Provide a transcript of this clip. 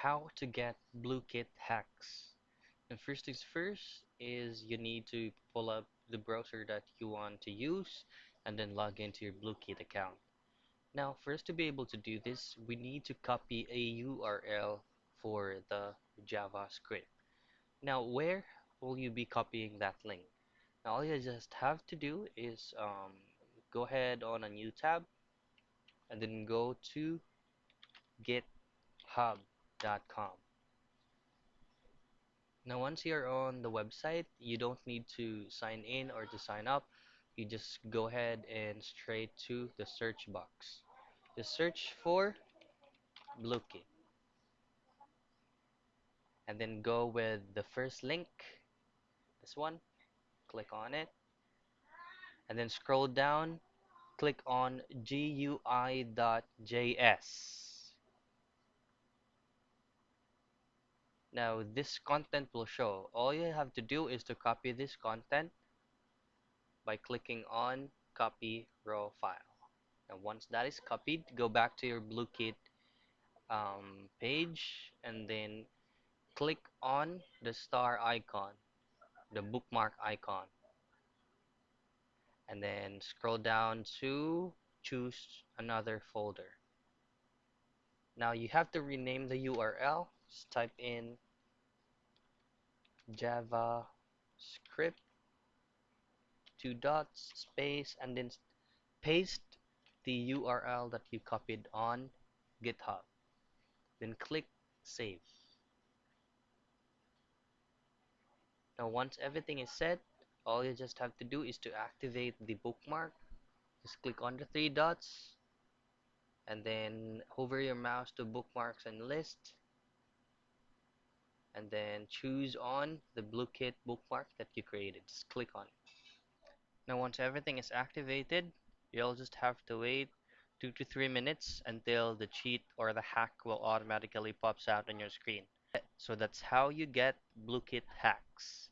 How to get Blooket hacks. And first things first is you need to pull up the browser that you want to use and then log into your Blooket account. Now, for us to be able to do this, we need to copy a URL for the JavaScript. Now, where will you be copying that link? Now, all you just have to do is go ahead on a new tab and then go to github.com. Now, once you're on the website, you don't need to sign in or to sign up. You just go ahead and straight to the search box. Just search for Blooket and then go with the first link, this one, click on it, and then scroll down, click on GUI.js. Now, this content will show. All you have to do is to copy this content by clicking on copy raw file. And once that is copied, go back to your Blooket page and then click on the star icon, the bookmark icon, and then scroll down to choose another folder. Now you have to rename the URL. Just type in JavaScript, two dots, space, and then paste the URL that you copied on GitHub. Then click save. Now once everything is set, all you just have to do is to activate the bookmark. Just click on the three dots and then hover your mouse to bookmarks and list and then choose on the Blooket bookmark that you created. Just click on it. Now once everything is activated, you'll just have to wait 2 to 3 minutes until the cheat or the hack will automatically pops out on your screen. So that's how you get Blooket hacks.